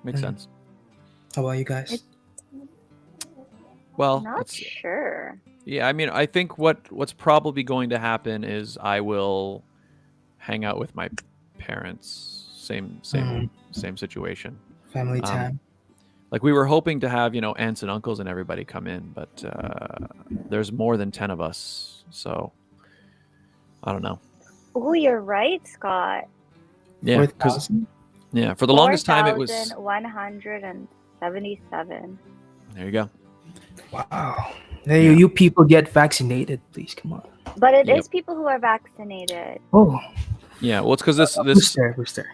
Makes sense. How about you guys? Well, Not sure. yeah. I mean, I think what's probably going to happen is I will hang out with my parents. Same situation. Family time. Like we were hoping to have, aunts and uncles and everybody come in, but there's more than 10 of us, so I don't know. Oh, you're right, Scott. Yeah, because for the longest time it was 4,177. There you go. Wow. Hey, you people get vaccinated, please. Come on. But it is people who are vaccinated. Oh. Yeah, well, it's because this booster.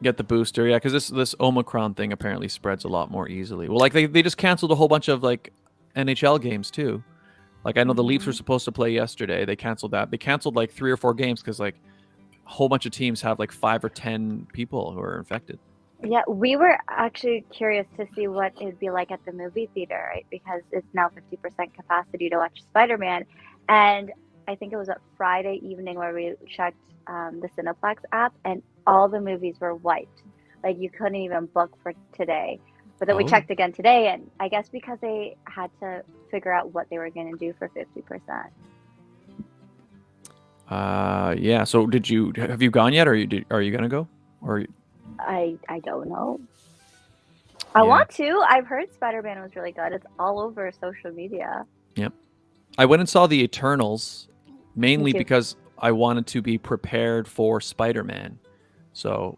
Get the booster, yeah, because this Omicron thing apparently spreads a lot more easily. Well, like they just canceled a whole bunch of like NHL games too. Like I know the Leafs were supposed to play yesterday. They canceled that. They canceled like 3 or 4 games because like a whole bunch of teams have like 5 or 10 people who are infected. Yeah, we were actually curious to see what it'd be like at the movie theater, right? Because it's now 50% capacity to watch Spider-Man. And I think it was a Friday evening where we checked the Cineplex app, and all the movies were wiped. Like you couldn't even book for today. But then we checked again today, and I guess because they had to figure out what they were going to do for 50%. Yeah. So have you gone yet, or are you gonna go, or? I don't know. I want to. I've heard Spider-Man was really good. It's all over social media. Yep. I went and saw the Eternals mainly because I wanted to be prepared for Spider-Man. So,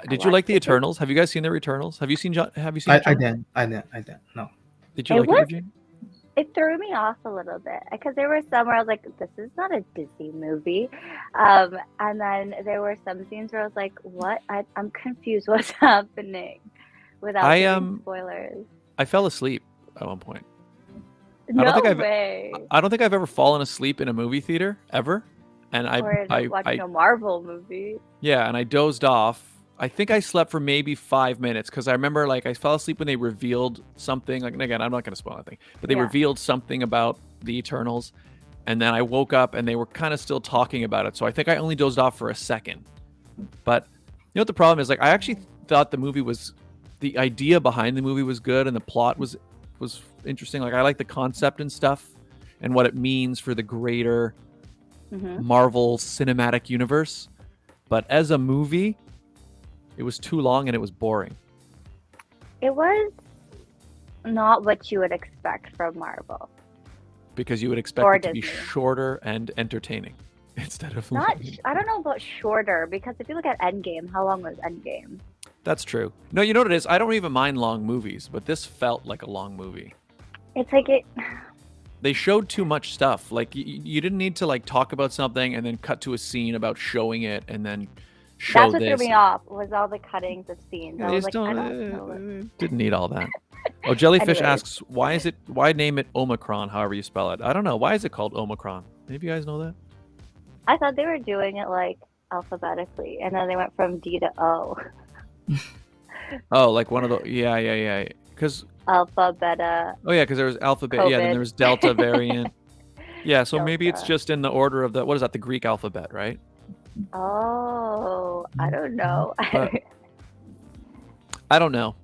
did you like the Eternals? Have you guys seen the Eternals? Have you seen John? Have you seen? I didn't. No. Did you like it, Regine? It threw me off a little bit because there were some where I was like, "This is not a Disney movie," and then there were some scenes where I was like, "What? I'm confused. What's happening?" Without giving spoilers. I fell asleep at one point. No way. I don't think I've ever fallen asleep in a movie theater ever, and I watching a Marvel movie. Yeah, and I dozed off. I think I slept for maybe 5 minutes because I remember like I fell asleep when they revealed something. Like, and again, I'm not going to spoil anything, but they revealed something about the Eternals, and then I woke up and they were kind of still talking about it. So I think I only dozed off for a second. But you know what the problem is? Like I actually thought the idea behind the movie was good and the plot was interesting. Like I like the concept and stuff and what it means for the greater Marvel Cinematic Universe. But as a movie, it was too long and it was boring. It was not what you would expect from Marvel. Because you would expect it to be shorter and entertaining instead of I don't know about shorter, because if you look at Endgame, how long was Endgame? That's true. No, you know what it is? I don't even mind long movies, but this felt like a long movie. It's like They showed too much stuff. Like you didn't need to like talk about something and then cut to a scene about showing it and then show That's what this. threw me off, was all the cuttings of scenes. Yeah, I was like, I don't know. Didn't need all that. Oh, Jellyfish asks, why name it Omicron, however you spell it? I don't know. Why is it called Omicron? Maybe you guys know that? I thought they were doing it like alphabetically, and then they went from D to O. Oh, like one of the yeah. Because Alpha, beta. Oh yeah, because there was alphabet. COVID. Yeah, then there was Delta variant. Yeah, so maybe it's Delta. just in the order of what is that? The Greek alphabet, right? Oh, I don't know. I don't know,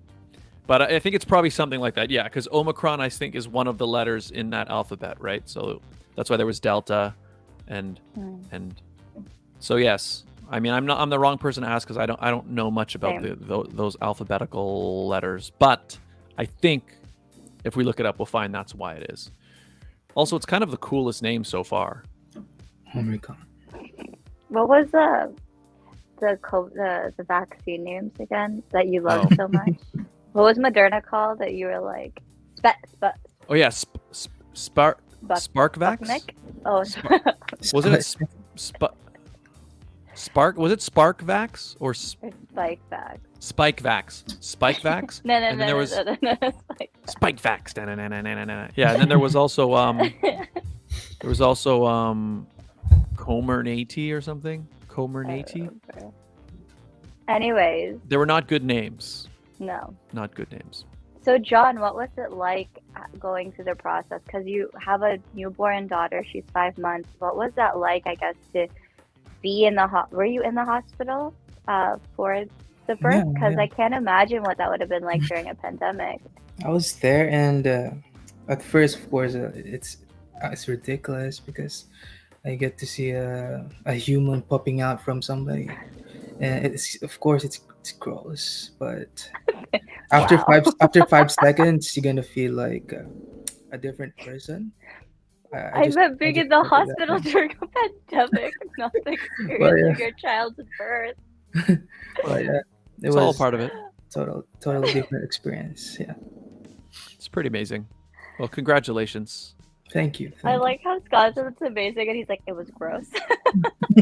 but I think it's probably something like that. Yeah, because Omicron, I think, is one of the letters in that alphabet, right? So that's why there was Delta, and so yes. I mean, I'm the wrong person to ask because I don't know much about those alphabetical letters, but I think if we look it up, we'll find that's why it is. Also, it's kind of the coolest name so far. Omicron. What was the vaccine names again that you love so much? What was Moderna called that you were like? Oh yeah, SparkVax. Oh, Wasn't it? Spark, was it Sparkvax or Or Spike Vax. Spikevax? Spikevax? No, And then there was Spike Vax. Spikevax. Da-na-na-na-na-na. Yeah, and then there was also Comirnaty or something. Comirnaty. Anyways, They were not good names. no. Not good names. So, John, what was it like going through the process? Because you have a newborn daughter. She's 5 months. What was that like, I guess, to be in the were you in the hospital for the birth? Because I can't imagine what that would have been like during a pandemic. I was there, and at first, of course, it's ridiculous because I get to see a human popping out from somebody, and it's, of course, it's gross. But after Wow. after 5 seconds, you're gonna feel like a different person. I meant being in the hospital during a pandemic, not experiencing your child's birth. But It's all part of it. totally different experience. Yeah. It's pretty amazing. Well, congratulations. Thank you. I like how Scott says it's amazing, and he's like, it was gross.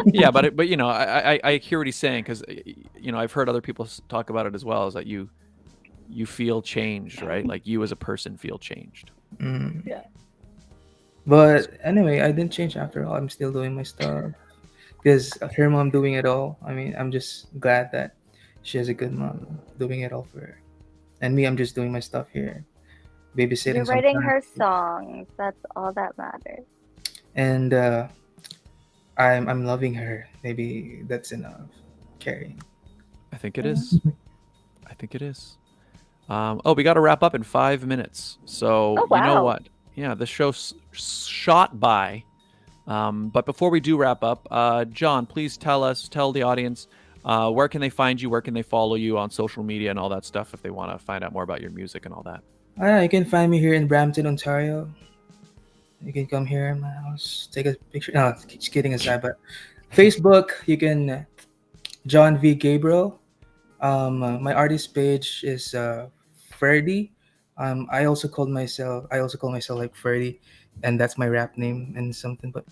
Yeah, but you know, I hear what he's saying, because you know, I've heard other people talk about it as well. Is that you feel changed, right? Like you as a person feel changed. Yeah. But anyway, I didn't change after all. I'm still doing my stuff because her mom doing it all. I mean, I'm just glad that she has a good mom doing it all for her, and me, I'm just doing my stuff here, babysitting. You're writing sometimes. her songs. That's all that matters. And I'm loving her. Maybe that's enough. Carrie. I think it is. I think it is. We got to wrap up in 5 minutes. So Oh, wow. You know what? Yeah, the show's shot by. But before we do wrap up, John, please tell the audience, where can they find you? Where can they follow you on social media and all that stuff if they want to find out more about your music and all that? You can find me here in Brampton, Ontario. You can come here in my house, take a picture. No, just kidding aside, but Facebook, you can John V. Gabriel. My artist page is Ferdy. I also call myself like Ferdy, and that's my rap name and something. But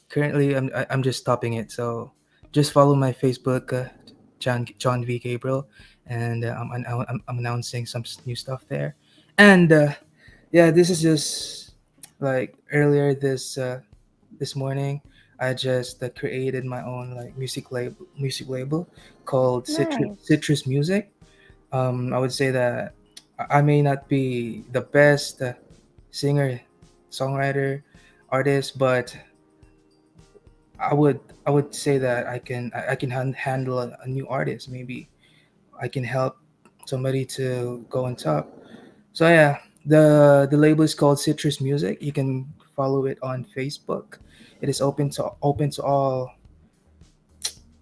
currently, I'm just stopping it. So just follow my Facebook, John V. Gabriel, and I'm announcing some new stuff there. And yeah, this is just like earlier this morning. I just created my own like music label called Nice. Citrus Music. I would say that I may not be the best singer, songwriter, artist, but I would say that I can handle a new artist. Maybe I can help somebody to go on top. So yeah, the label is called Citrus Music. You can follow it on Facebook. It is open to all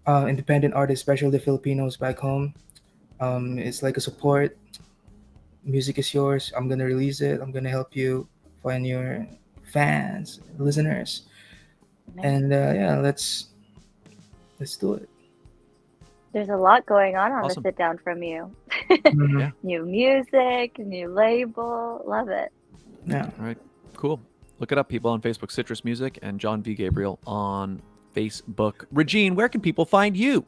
independent artists, especially the Filipinos back home. It's like a support. Music is yours. I'm gonna release it. I'm gonna help you find your fans, listeners, and yeah, let's do it. There's a lot going on Awesome. the sit down from you. Yeah. New music, new label. Love it. Yeah. All right. Cool. Look it up, people, on Facebook, Citrus Music, and John V. Gabriel on Facebook. Regine, where can people find you?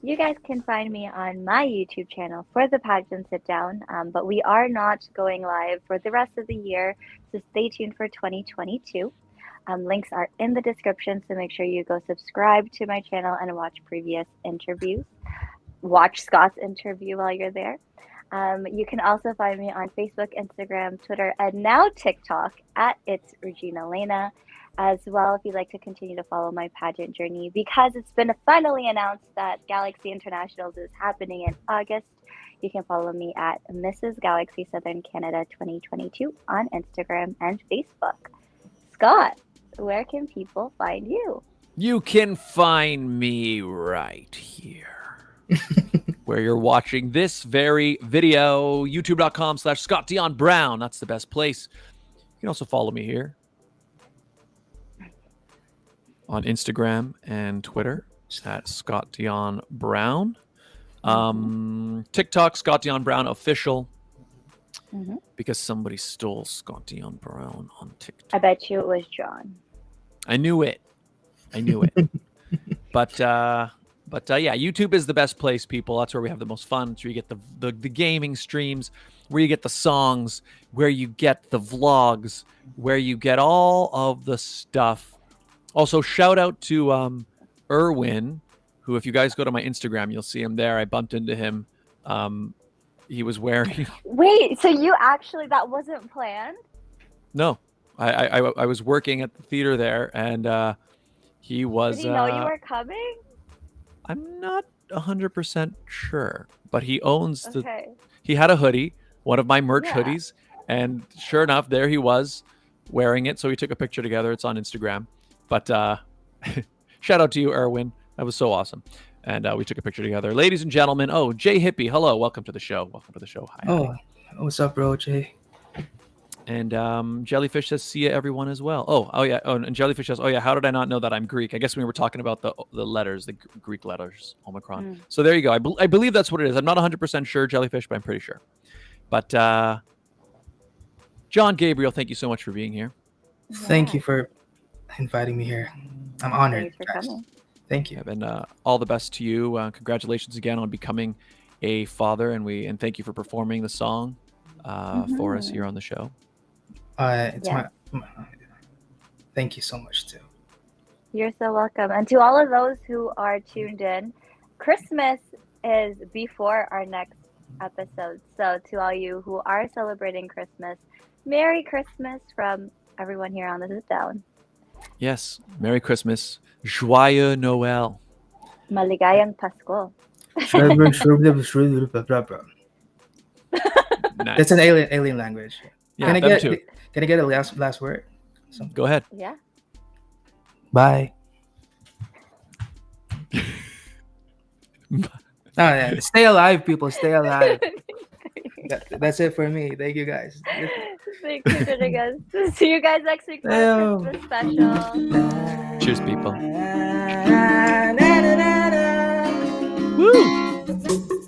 You guys can find me on my YouTube channel for the pageant sit down, but we are not going live for the rest of the year, so stay tuned for 2022. Links are in the description, so make sure you go subscribe to my channel and watch previous interviews. Watch Scott's interview while you're there. You can also find me on Facebook, Instagram, Twitter, and now TikTok at It's Regine Alaina. As well, if you'd like to continue to follow my pageant journey, because it's been finally announced that Galaxy Internationals is happening in August, you can follow me at Mrs. Galaxy Southern Canada 2022 on Instagram and Facebook. Scott, where can people find you? You can find me right here, where you're watching this very video, youtube.com/Scott Dion Brown. That's the best place. You can also follow me here on Instagram and Twitter at Scott Dion Brown. TikTok, Scott Dion Brown Official. Because somebody stole Scott Dion Brown on TikTok. I bet you it was John. I knew it. But yeah, YouTube is the best place, people. That's where we have the most fun. It's where you get the gaming streams, where you get the songs, where you get the vlogs, where you get all of the stuff. Also, shout out to Erwin, who, if you guys go to my Instagram, you'll see him there. I bumped into him. He was wearing. Wait, so you actually, that wasn't planned? No, I was working at the theater there, and he was. Did he know you were coming? I'm not 100% sure, but he owns Okay. He had a hoodie, one of my merch Yeah. hoodies, and sure enough, there he was wearing it. So we took a picture together. It's on Instagram. But shout out to you, Erwin. That was so awesome. And we took a picture together. Ladies and gentlemen, Jay Hippie, hello. Welcome to the show. Welcome to the show. Hi. Oh, what's up, bro, Jay? And Jellyfish says, see ya, everyone, as well. Oh, yeah. Oh, and Jellyfish says, oh, yeah, how did I not know that I'm Greek? I guess we were talking about the letters, the Greek letters, Omicron. So there you go. I believe that's what it is. I'm not 100% sure, Jellyfish, but I'm pretty sure. But John Gabriel, thank you so much for being here. Thank you for inviting me here. I'm honored. Thanks for guys. coming. Thank you. And all the best to you. Congratulations again on becoming a father, and thank you for performing the song for us here on the show. It's Yeah. my thank you so much too. You're so welcome. And to all of those who are tuned in, Christmas is before our next episode. So to all you who are celebrating Christmas, Merry Christmas from everyone here on the Sit Down. Yes. Merry Christmas. Joyeux Noël. Maligayang Pasko. Nice. That's an alien language. Yeah, Can I them get too. Can I get a last word? Go ahead. Yeah. Bye. Yeah. Stay alive, people. Stay alive. That's it for me. Thank you, guys. Thanks for joining us. See you guys next week for a Christmas special. Cheers, people. Na, na, na, na, na. Woo!